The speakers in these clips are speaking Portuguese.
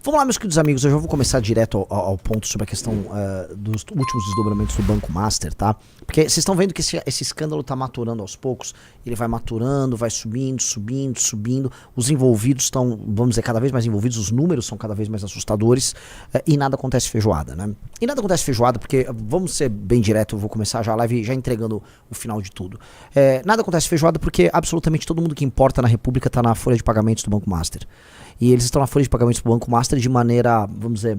Vamos lá, meus queridos amigos, eu já vou começar direto ao ponto sobre a questão dos últimos desdobramentos do Banco Master, tá? Porque vocês estão vendo que esse escândalo tá maturando aos poucos, ele vai maturando, vai subindo, os envolvidos estão, vamos dizer, cada vez mais envolvidos, os números são cada vez mais assustadores, e nada acontece feijoada, né? E nada acontece feijoada porque, vamos ser bem direto, eu vou começar já a live já entregando o final de tudo. Nada acontece feijoada porque absolutamente todo mundo que importa na República tá na folha de pagamentos do Banco Master. E eles estão na folha de pagamentos do Banco Master de maneira, vamos dizer,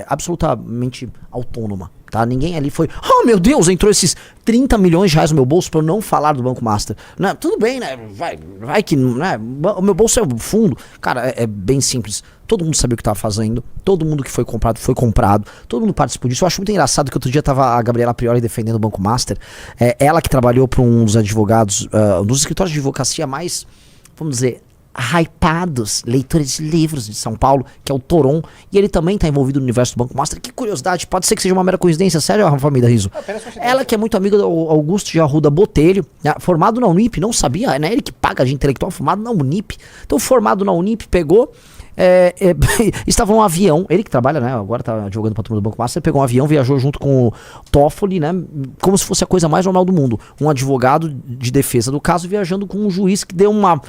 absolutamente autônoma, tá? Ninguém ali foi, oh meu Deus, entrou esses 30 milhões de reais no meu bolso pra eu não falar do Banco Master. Não, tudo bem, né? Vai que, né? O meu bolso é o fundo. Cara, é bem simples. Todo mundo sabia o que estava fazendo, todo mundo que foi comprado, todo mundo participou disso. Eu acho muito engraçado que outro dia tava a Gabriela Prioli defendendo o Banco Master. Ela que trabalhou para um dos advogados, dos escritórios de advocacia mais, vamos dizer, hypados, leitores de livros de São Paulo, que é o Toron, e ele também tá envolvido no universo do Banco Master. Que curiosidade, pode ser que seja uma mera coincidência, sério, família Riso? Ela que é muito amiga do Augusto de Arruda Botelho, formado na Unip, não sabia, né? Ele que paga de intelectual, formado na Unip. Então, formado na Unip, pegou, estava num avião, ele que trabalha, né, agora tá advogando pra turma do Banco Master, pegou um avião, viajou junto com o Toffoli, né, como se fosse a coisa mais normal do mundo, um advogado de defesa do caso viajando com um juiz que deu uma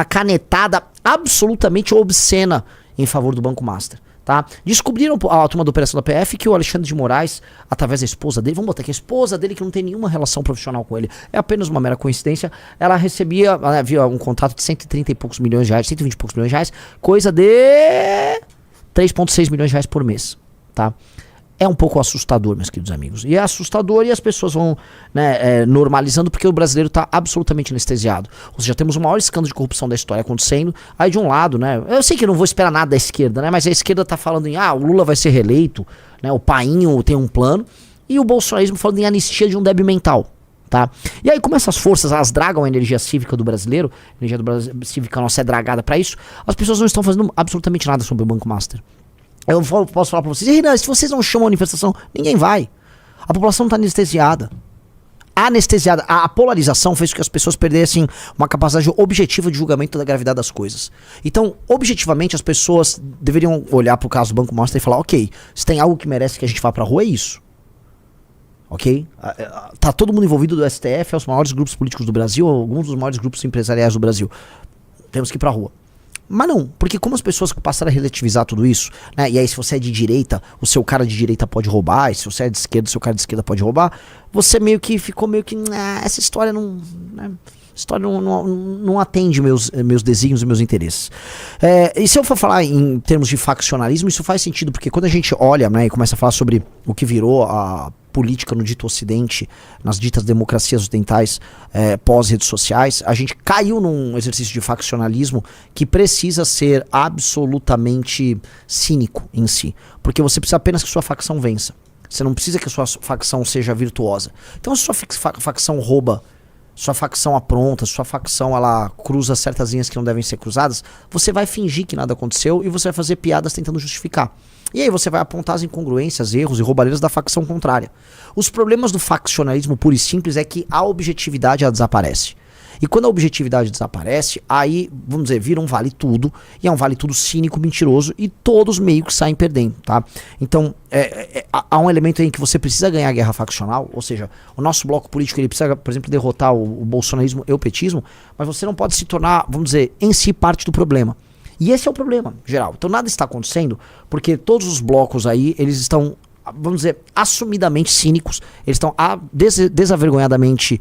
canetada absolutamente obscena em favor do Banco Master. Tá? Descobriram a turma da operação da PF que o Alexandre de Moraes, através da esposa dele, vamos botar aqui, a esposa dele que não tem nenhuma relação profissional com ele, é apenas uma mera coincidência, ela recebia, havia um contrato de 130 e poucos milhões de reais, 120 e poucos milhões de reais, coisa de 3,6 milhões de reais por mês, tá? É um pouco assustador, meus queridos amigos. E é assustador e as pessoas vão, né, normalizando porque o brasileiro está absolutamente anestesiado. Ou seja, temos o maior escândalo de corrupção da história acontecendo. Aí de um lado, né, eu sei que eu não vou esperar nada da esquerda, né, mas a esquerda tá falando em, o Lula vai ser reeleito, né, o Painho tem um plano, e o bolsonarismo falando em anistia de um débil mental. Tá? E aí como essas forças, elas dragam a energia cívica do brasileiro, a energia cívica nossa é dragada para isso, as pessoas não estão fazendo absolutamente nada sobre o Banco Master. Eu posso falar pra vocês, Renan, se vocês não chamam a manifestação, ninguém vai. A população não tá anestesiada. A polarização fez com que as pessoas perdessem uma capacidade objetiva de julgamento da gravidade das coisas. Então, objetivamente, as pessoas deveriam olhar pro caso do Banco Master e falar, ok, se tem algo que merece que a gente vá pra rua, é isso. Ok? Tá todo mundo envolvido do STF, é os maiores grupos políticos do Brasil, alguns dos maiores grupos empresariais do Brasil. Temos que ir pra rua. Mas não, porque como as pessoas passaram a relativizar tudo isso, né, e aí se você é de direita, o seu cara de direita pode roubar, e se você é de esquerda, o seu cara de esquerda pode roubar, você meio que ficou meio que, essa história não, né, não atende meus desígnios e meus interesses. E se eu for falar em termos de faccionalismo, isso faz sentido, porque quando a gente olha, né, e começa a falar sobre o que virou a política no dito ocidente, nas ditas democracias ocidentais pós-redes sociais, a gente caiu num exercício de faccionalismo que precisa ser absolutamente cínico em si, porque você precisa apenas que sua facção vença, você não precisa que a sua facção seja virtuosa. Então se sua facção rouba, sua facção apronta, sua facção ela cruza certas linhas que não devem ser cruzadas, você vai fingir que nada aconteceu e você vai fazer piadas tentando justificar. E aí você vai apontar as incongruências, erros e roubalheiras da facção contrária. Os problemas do faccionalismo puro e simples é que a objetividade ela desaparece. E quando a objetividade desaparece, aí, vamos dizer, vira um vale tudo, e é um vale tudo cínico, mentiroso, e todos meio que saem perdendo, tá? Então, há um elemento aí em que você precisa ganhar a guerra faccional, ou seja, o nosso bloco político, ele precisa, por exemplo, derrotar o bolsonarismo e o petismo, mas você não pode se tornar, vamos dizer, em si parte do problema. E esse é o problema geral. Então nada está acontecendo porque todos os blocos aí, eles estão, vamos dizer, assumidamente cínicos, eles estão desavergonhadamente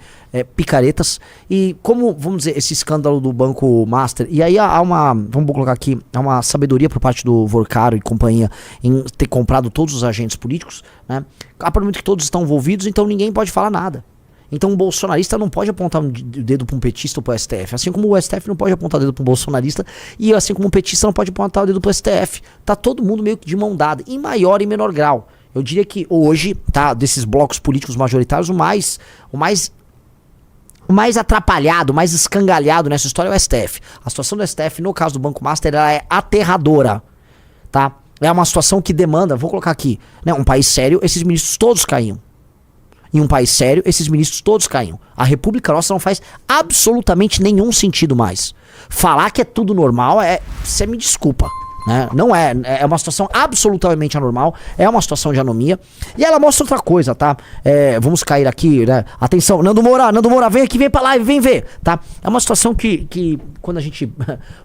picaretas. E como, vamos dizer, esse escândalo do Banco Master, e aí há uma, vamos colocar aqui, há uma sabedoria por parte do Vorcaro e companhia em ter comprado todos os agentes políticos, né? Aparentemente que todos estão envolvidos, então ninguém pode falar nada. Então um bolsonarista não pode apontar o dedo para um petista ou para o STF, assim como o STF não pode apontar o dedo para um bolsonarista, e assim como um petista não pode apontar o dedo para o STF. Tá todo mundo meio que de mão dada, em maior e menor grau. Eu diria que hoje, tá, desses blocos políticos majoritários, o mais atrapalhado, o mais escangalhado nessa história é o STF. A situação do STF, no caso do Banco Master, ela é aterradora, tá? É uma situação que demanda, vou colocar aqui, né, um país sério, esses ministros todos caíam. Em um país sério, esses ministros todos caíam. A República Nossa não faz absolutamente nenhum sentido mais. Falar que é tudo normal você me desculpa, Né? Não é, é uma situação absolutamente anormal, é uma situação de anomia. E ela mostra outra coisa, tá? Vamos cair aqui, né? Atenção, Nando Moura, vem aqui, vem pra live, vem ver, tá? É uma situação que quando a gente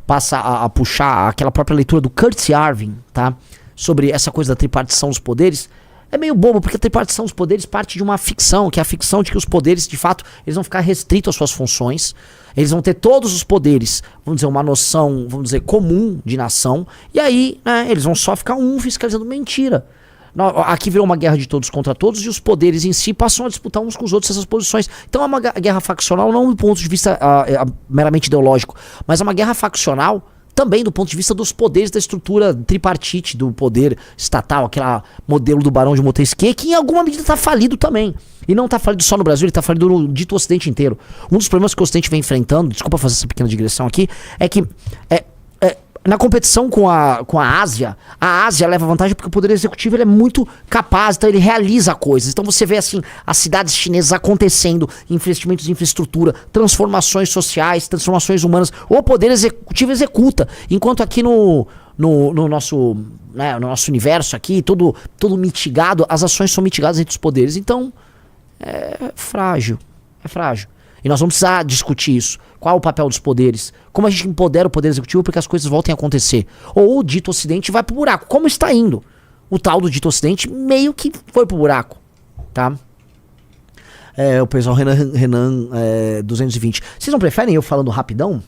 passa a puxar aquela própria leitura do Curtis Yarvin, tá? Sobre essa coisa da tripartição dos poderes, é meio bobo, porque a tripartição dos poderes parte de uma ficção, que é a ficção de que os poderes, de fato, eles vão ficar restritos às suas funções, eles vão ter todos os poderes, vamos dizer, uma noção, vamos dizer, comum de nação, e aí, né, eles vão só ficar fiscalizando mentira. Aqui virou uma guerra de todos contra todos, e os poderes em si passam a disputar uns com os outros essas posições. Então é uma guerra faccional, não do ponto de vista meramente ideológico, mas é uma guerra faccional também do ponto de vista dos poderes da estrutura tripartite do poder estatal, aquele modelo do Barão de Montesquieu, que em alguma medida está falido também. E não está falido só no Brasil, ele está falido no dito Ocidente inteiro. Um dos problemas que o Ocidente vem enfrentando, desculpa fazer essa pequena digressão aqui, é que na competição com a Ásia, a Ásia leva vantagem porque o poder executivo ele é muito capaz, então ele realiza coisas. Então você vê assim, as cidades chinesas acontecendo, investimentos em infraestrutura, transformações sociais, transformações humanas. O poder executivo executa, enquanto aqui no nosso, né, no nosso universo aqui, todo mitigado, as ações são mitigadas entre os poderes. Então, é frágil. E nós vamos precisar discutir isso. Qual é o papel dos poderes? Como a gente empodera o poder executivo para que as coisas voltem a acontecer? Ou o dito Ocidente vai pro buraco, como está indo. O tal do dito Ocidente meio que foi pro buraco, tá? O pessoal Renan 220. Vocês não preferem eu falando rapidão?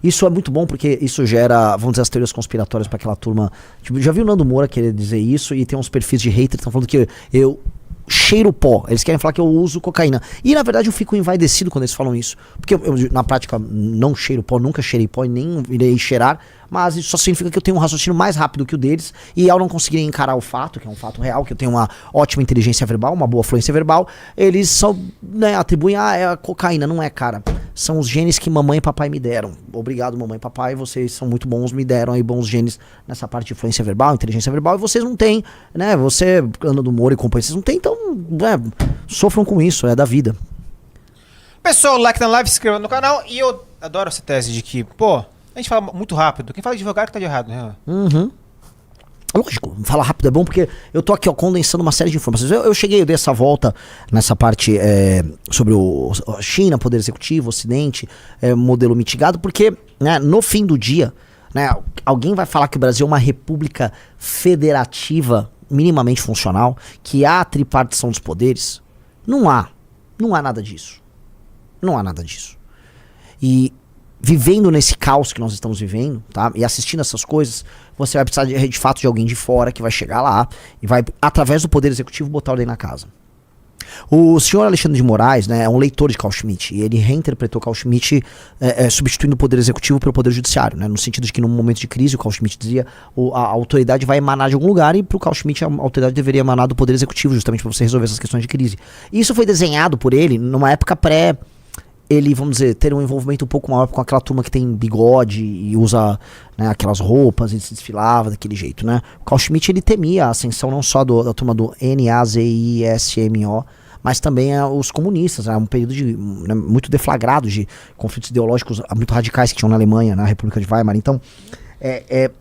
Isso é muito bom porque isso gera, vamos dizer, as teorias conspiratórias para aquela turma. Tipo, já vi o Nando Moura querer dizer isso e tem uns perfis de hater que estão falando que eu cheiro pó. Eles querem falar que eu uso cocaína. E na verdade eu fico envaidecido quando eles falam isso. Porque eu na prática não cheiro pó, nunca cheirei pó e nem irei cheirar. Mas isso só significa que eu tenho um raciocínio mais rápido que o deles. E ao não conseguirem encarar o fato, que é um fato real, que eu tenho uma ótima inteligência verbal, uma boa fluência verbal, eles só, né, atribuem a cocaína. Não é, cara. São os genes que mamãe e papai me deram. Obrigado, mamãe e papai. Vocês são muito bons, me deram aí bons genes nessa parte de fluência verbal, inteligência verbal. E vocês não têm, né? Você, Nando Moura e companhia, vocês não têm, então, né, sofram com isso, é da vida. Pessoal, like na live, se inscreva no canal. E eu adoro essa tese de que, pô, a gente fala muito rápido. Quem fala devagar que tá de errado, né? Uhum. Lógico, falar rápido é bom porque eu tô aqui, ó, condensando uma série de informações. Eu dei essa volta nessa parte sobre a China, poder executivo, Ocidente, modelo mitigado, porque, né, no fim do dia, né, alguém vai falar que o Brasil é uma república federativa minimamente funcional, que há a tripartição dos poderes. Não há nada disso. Não há nada disso. E vivendo nesse caos que nós estamos vivendo, tá? E assistindo essas coisas, você vai precisar de fato de alguém de fora que vai chegar lá e vai, através do poder executivo, botar ordem na casa. O senhor Alexandre de Moraes, né, é um leitor de Carl Schmitt, e ele reinterpretou Carl Schmitt substituindo o poder executivo pelo poder judiciário, né, no sentido de que num momento de crise, o Carl Schmitt dizia, a autoridade vai emanar de algum lugar, e pro Carl Schmitt a autoridade deveria emanar do poder executivo, justamente para você resolver essas questões de crise. E isso foi desenhado por ele numa época ele, vamos dizer, ter um envolvimento um pouco maior com aquela turma que tem bigode e usa, né, aquelas roupas e se desfilava daquele jeito, né? O Carl Schmitt, ele temia a ascensão não só da turma do NAZISMO, mas também os comunistas, né? Um período né, muito deflagrado de conflitos ideológicos muito radicais que tinham na Alemanha, na República de Weimar. Então,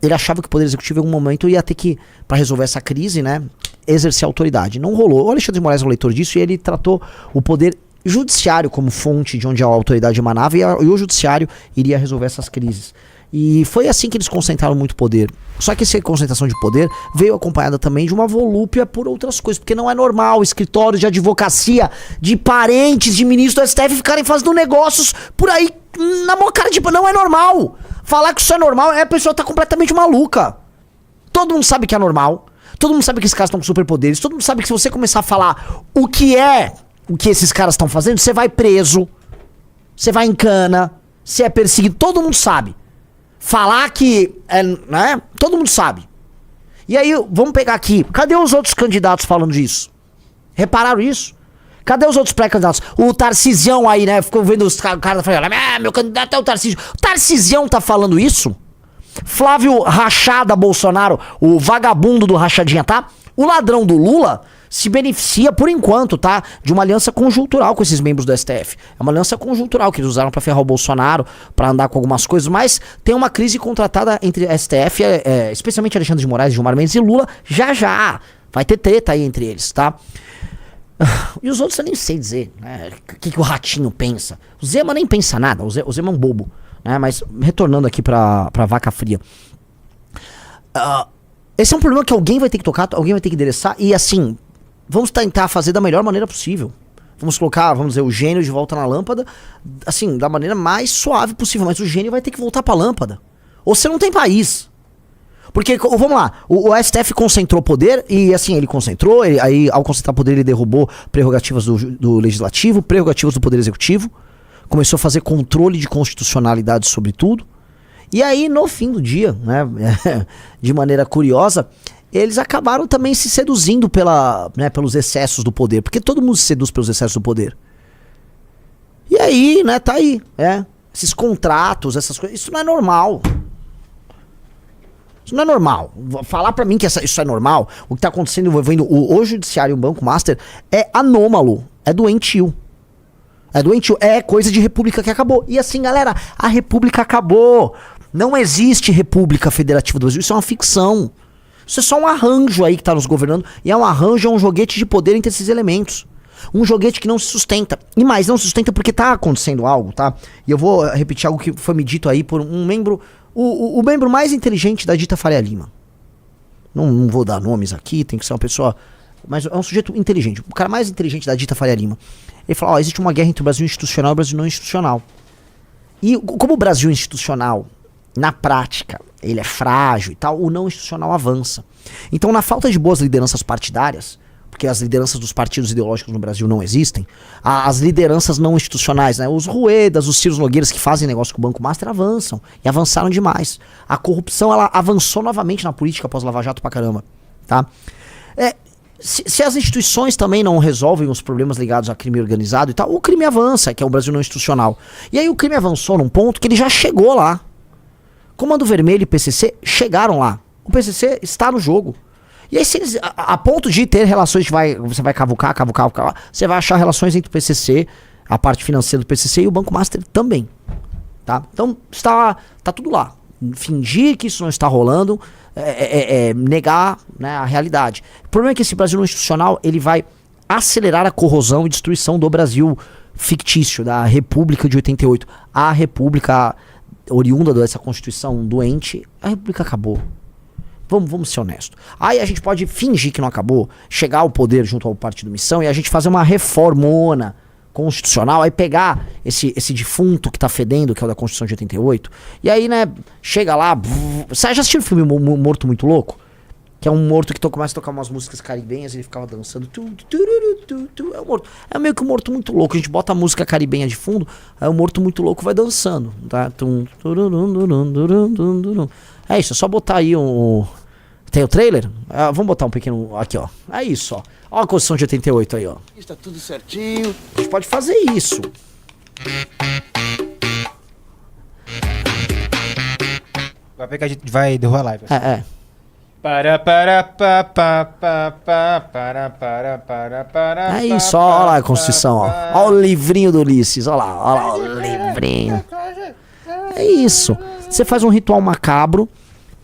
ele achava que o Poder Executivo em algum momento ia ter que, para resolver essa crise, né, exercer autoridade. Não rolou. O Alexandre de Moraes é um leitor disso e ele tratou o poder judiciário como fonte de onde a autoridade emanava e o judiciário iria resolver essas crises. E foi assim que eles concentraram muito poder. Só que essa concentração de poder veio acompanhada também de uma volúpia por outras coisas, porque não é normal escritórios de advocacia de parentes de ministros do STF ficarem fazendo negócios por aí na mão cara de... Não é normal. Falar que isso é normal, a pessoa tá completamente maluca. Todo mundo sabe que é normal. Todo mundo sabe que esses caras estão com superpoderes. Todo mundo sabe que se você começar a falar o que esses caras estão fazendo, você vai preso, você vai em cana, você é perseguido, todo mundo sabe. Falar que, né, todo mundo sabe. E aí, vamos pegar aqui, cadê os outros candidatos falando disso? Repararam isso? Cadê os outros pré-candidatos? O Tarcisião aí, né, ficou vendo os caras falando, meu candidato é o Tarcísio. O Tarcisião tá falando isso? Flávio Rachada Bolsonaro, o vagabundo do Rachadinha, tá? O ladrão do Lula se beneficia, por enquanto, tá? De uma aliança conjuntural com esses membros do STF. É uma aliança conjuntural que eles usaram pra ferrar o Bolsonaro, pra andar com algumas coisas, mas tem uma crise contratada entre STF, especialmente Alexandre de Moraes, Gilmar Mendes e Lula, já. Vai ter treta aí entre eles, tá? E os outros eu nem sei dizer, né? O que o Ratinho pensa. O Zema nem pensa nada, o Zema é um bobo, né? Mas retornando aqui pra vaca fria. Esse é um problema que alguém vai ter que tocar, alguém vai ter que endereçar, e assim, vamos tentar fazer da melhor maneira possível. Vamos colocar, vamos dizer, o gênio de volta na lâmpada, assim, da maneira mais suave possível, mas o gênio vai ter que voltar pra lâmpada. Ou você não tem país. Porque, vamos lá, o STF concentrou poder, e assim, ele concentrou, aí ao concentrar poder ele derrubou prerrogativas do Legislativo, prerrogativas do Poder Executivo, começou a fazer controle de constitucionalidade sobre tudo. E aí, no fim do dia, né, de maneira curiosa, eles acabaram também se seduzindo pelos excessos do poder. Porque todo mundo se seduz pelos excessos do poder. E aí, né, tá aí. Esses contratos, essas coisas, isso não é normal. Isso não é normal. Falar pra mim que isso é normal, o que tá acontecendo envolvendo o Judiciário e o Banco Master é anômalo, é doentio. É coisa de república que acabou. E assim, galera, a república acabou. Não existe república federativa do Brasil, isso é uma ficção. Isso é só um arranjo aí que tá nos governando, e é um arranjo, é um joguete de poder entre esses elementos. Um joguete que não se sustenta. E mais, não se sustenta porque tá acontecendo algo, tá? E eu vou repetir algo que foi me dito aí por um membro, o membro mais inteligente da dita Faria Lima. Não vou dar nomes aqui, tem que ser uma pessoa, mas é um sujeito inteligente, o cara mais inteligente da dita Faria Lima. Ele falou, existe uma guerra entre o Brasil institucional e o Brasil não institucional. E como o Brasil institucional, na prática, ele é frágil e tal, o não institucional avança. Então, na falta de boas lideranças partidárias, porque as lideranças dos partidos ideológicos no Brasil não existem, as lideranças não institucionais, né, os Ruedas, os Ciro Nogueiras que fazem negócio com o Banco Master avançam, e avançaram demais. A corrupção, ela avançou novamente na política após Lava Jato pra caramba, tá? Se as instituições também não resolvem os problemas ligados a crime organizado e tal, o crime avança, que é o Brasil não institucional. E aí o crime avançou num ponto que ele já chegou lá. Comando Vermelho e PCC chegaram lá. O PCC está no jogo. E aí, se eles, a ponto de ter relações, você vai cavucar, você vai achar relações entre o PCC, a parte financeira do PCC e o Banco Master também. Tá? Então, tá tudo lá. Fingir que isso não está rolando negar, né, a realidade. O problema é que esse Brasil não institucional, ele vai acelerar a corrosão e destruição do Brasil fictício, da República de 88. A República oriunda dessa Constituição doente, a República acabou. Vamos ser honestos. Aí a gente pode fingir que não acabou, chegar ao poder junto ao Partido Missão e a gente fazer uma reformona constitucional, aí pegar esse defunto que tá fedendo, que é o da Constituição de 88, e aí, né, chega lá, você já assistiu o filme Morto Muito Louco? Que é um morto que começa a tocar umas músicas caribenhas e ele ficava dançando. É um morto. É meio que um morto muito louco. A gente bota a música caribenha de fundo, aí o morto muito louco vai dançando. Tá? É isso, é só botar aí um. Tem o trailer? Vamos botar um pequeno. Aqui, ó. É isso, ó. Ó a Constituição de 88 aí, ó. Está tudo certinho. A gente pode fazer isso. Vai pegar, a gente vai derrubar a live. É isso, ó lá a Constituição, ó. Ó o livrinho do Ulisses, ó lá o livrinho. É isso. Você faz um ritual macabro,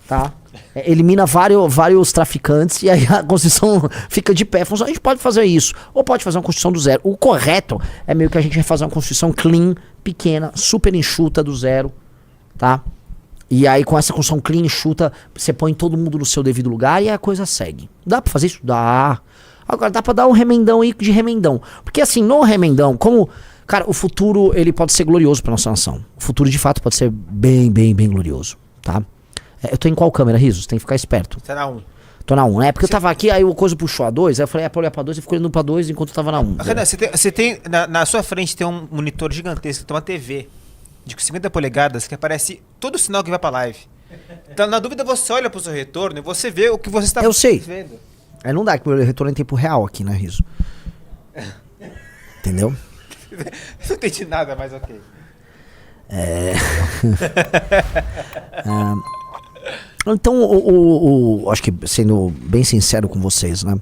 tá? Elimina vários traficantes e aí a Constituição fica de pé. A gente pode fazer isso. Ou pode fazer uma Constituição do zero. O correto é meio que a gente vai fazer uma Constituição clean, pequena, super enxuta do zero, tá? E aí com essa Constituição clean, enxuta, você põe todo mundo no seu devido lugar e a coisa segue. Dá pra fazer isso? Dá. Agora dá pra dar um remendão aí de remendão. Porque assim, no remendão, como... Cara, o futuro, ele pode ser glorioso pra nossa nação. O futuro, de fato, pode ser bem, bem, bem glorioso, tá? Eu tô em qual câmera, Risos? Tem que ficar esperto. Você tá na 1. Tô na 1, né? Porque eu tava aqui, aí o coisa puxou a 2, aí eu falei, pra olhar pra 2, eu fico olhando pra 2 enquanto eu tava na 1. Renan, você tem na sua frente tem um monitor gigantesco, tem uma TV de 50 polegadas que aparece todo o sinal que vai pra live. Então, na dúvida, você olha pro seu retorno e você vê o que você está vendo. Eu sei. Vendo. Não dá, que o retorno é em tempo real aqui, né, Riso? Entendeu? Não entendi nada, mas ok. Então, acho que sendo bem sincero com vocês, né?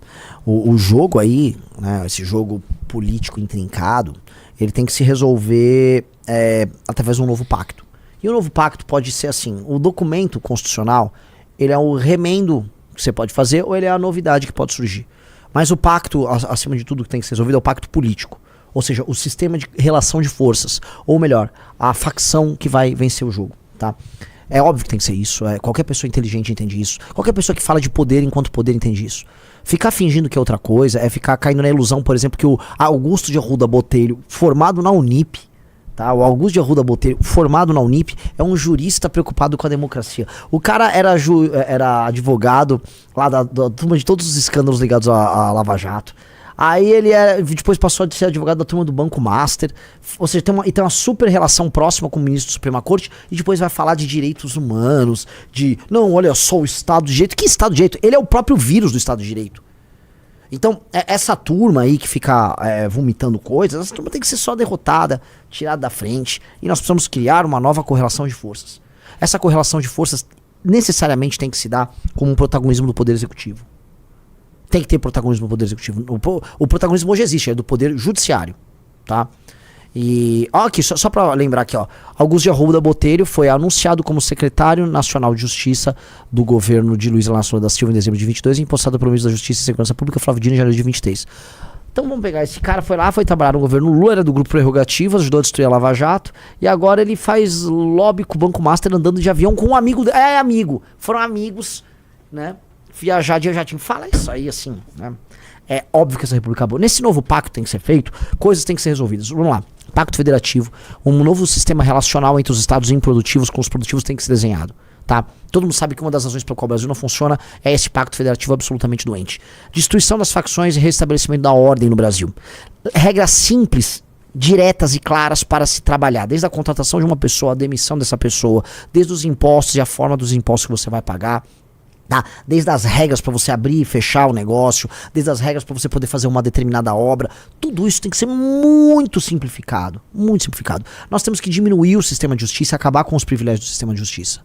O jogo aí, né? Esse jogo político intrincado, ele tem que se resolver através de um novo pacto. E o novo pacto pode ser assim, o documento constitucional, ele é o remendo que você pode fazer ou ele é a novidade que pode surgir. Mas o pacto, acima de tudo, que tem que ser resolvido é o pacto político. Ou seja, o sistema de relação de forças. Ou melhor, a facção que vai vencer o jogo, tá? É óbvio que tem que ser isso. Qualquer pessoa inteligente entende isso. Qualquer pessoa que fala de poder enquanto poder entende isso. Ficar fingindo que é outra coisa é ficar caindo na ilusão, por exemplo, que o Augusto de Arruda Botelho, formado na Unip, tá? O Augusto de Arruda Botelho, formado na Unip, é um jurista preocupado com a democracia. O cara era advogado lá da turma de todos os escândalos ligados à Lava Jato. Aí ele depois passou a ser advogado da turma do Banco Master. Ou seja, tem uma super relação próxima com o ministro da Suprema Corte. E depois vai falar de direitos humanos. Não, olha só, o Estado de Direito. Que Estado de Direito? Ele é o próprio vírus do Estado de Direito. Então, essa turma aí que fica vomitando coisas, essa turma tem que ser só derrotada, tirada da frente. E nós precisamos criar uma nova correlação de forças. Essa correlação de forças necessariamente tem que se dar com um protagonismo do Poder Executivo. Tem que ter protagonismo do Poder Executivo. O protagonismo hoje existe, é do Poder Judiciário, tá? E, aqui, só pra lembrar aqui, ó. Augusto de Arruda Botelho foi anunciado como secretário nacional de Justiça do governo de Luiz Inácio Lula da Silva em dezembro de 22 e impostado pelo ministro da Justiça e Segurança Pública, Flávio Dino, em janeiro de 23. Então vamos pegar, esse cara foi trabalhar no governo Lula, era do grupo Prerrogativas, ajudou a destruir a Lava Jato, e agora ele faz lobby com o Banco Master andando de avião com um amigo, foram amigos, né? Viajar de jatinho. Fala isso aí, assim, né? É óbvio que essa república acabou. Nesse novo pacto tem que ser feito, coisas têm que ser resolvidas. Vamos lá. Pacto federativo, um novo sistema relacional entre os estados improdutivos com os produtivos tem que ser desenhado, tá? Todo mundo sabe que uma das razões pela qual o Brasil não funciona é esse pacto federativo absolutamente doente. Destruição das facções e restabelecimento da ordem no Brasil. Regras simples, diretas e claras para se trabalhar, desde a contratação de uma pessoa, a demissão dessa pessoa, desde os impostos e a forma dos impostos que você vai pagar, tá? Desde as regras para você abrir e fechar o negócio, desde as regras para você poder fazer uma determinada obra, tudo isso tem que ser muito simplificado, muito simplificado. Nós temos que diminuir o sistema de justiça e acabar com os privilégios do sistema de justiça.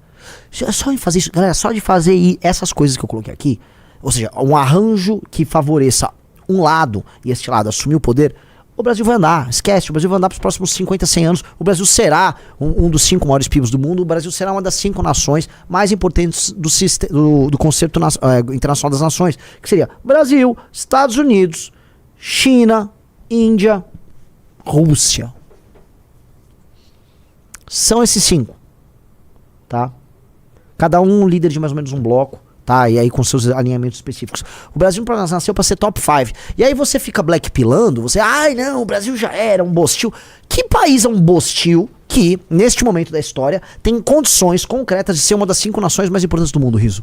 Só de fazer isso, galera, só de fazer essas coisas que eu coloquei aqui, ou seja, um arranjo que favoreça um lado e este lado assumir o poder, o Brasil vai andar, esquece, o Brasil vai andar para os próximos 50, 100 anos, o Brasil será um dos 5 maiores PIBs do mundo, o Brasil será uma das 5 nações mais importantes do concerto internacional das nações, que seria Brasil, Estados Unidos, China, Índia, Rússia. São esses 5, tá? Cada um líder de mais ou menos um bloco. Tá, e aí com seus alinhamentos específicos. O Brasil nasceu para ser top 5. E aí você fica blackpilando, não, o Brasil já era um bostil. Que país é um bostil que, neste momento da história, tem condições concretas de ser uma das 5 nações mais importantes do mundo, Riso?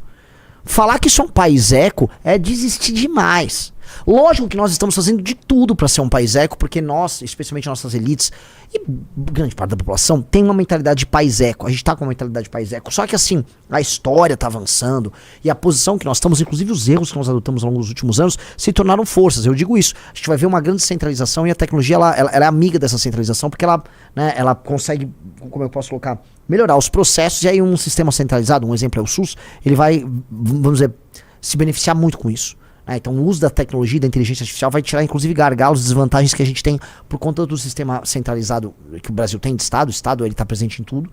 Falar que isso é um país eco é desistir demais. Lógico que nós estamos fazendo de tudo para ser um país eco, porque nós, especialmente nossas elites, e grande parte da população, tem uma mentalidade de país eco. A gente tá com uma mentalidade de país eco. Só que assim, a história tá avançando e a posição que nós estamos, inclusive os erros que nós adotamos ao longo dos últimos anos, se tornaram forças. Eu digo isso. A gente vai ver uma grande centralização e a tecnologia, ela é amiga dessa centralização, porque ela consegue, como eu posso colocar, melhorar os processos. E aí um sistema centralizado, um exemplo é o SUS, ele vai, vamos dizer, se beneficiar muito com isso. Então o uso da tecnologia, da inteligência artificial vai tirar inclusive gargalos, desvantagens que a gente tem por conta do sistema centralizado que o Brasil tem de Estado. O Estado ele está presente em tudo.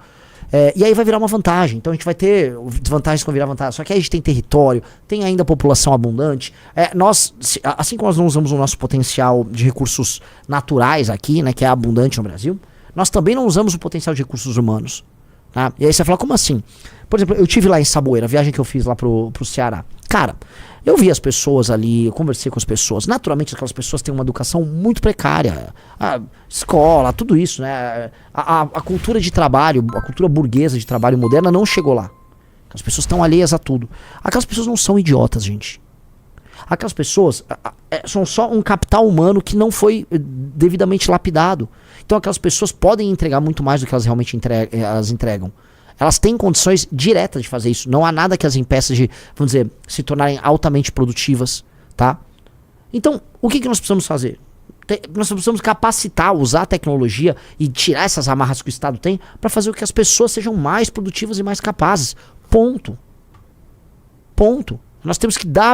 E aí vai virar uma vantagem. Então a gente vai ter desvantagens que vão virar vantagem. Só que aí a gente tem território, tem ainda população abundante. Assim como nós não usamos o nosso potencial de recursos naturais aqui, né, que é abundante no Brasil, nós também não usamos o potencial de recursos humanos. Tá? E aí você fala, como assim? Por exemplo, eu tive lá em Saboeira, a viagem que eu fiz lá pro Ceará. Cara, eu vi as pessoas ali, eu conversei com as pessoas. Naturalmente, aquelas pessoas têm uma educação muito precária. A escola, tudo isso, né? A cultura de trabalho, a cultura burguesa de trabalho moderna não chegou lá. As pessoas estão alheias a tudo. Aquelas pessoas não são idiotas, gente. Aquelas pessoas são só um capital humano que não foi devidamente lapidado. Então aquelas pessoas podem entregar muito mais do que elas realmente entregam. Elas têm condições diretas de fazer isso. Não há nada que as impeça de, vamos dizer, se tornarem altamente produtivas, tá? Então, o que nós precisamos fazer? Nós precisamos capacitar, usar a tecnologia e tirar essas amarras que o Estado tem para fazer com que as pessoas sejam mais produtivas e mais capazes. Ponto. Ponto. Nós temos que dar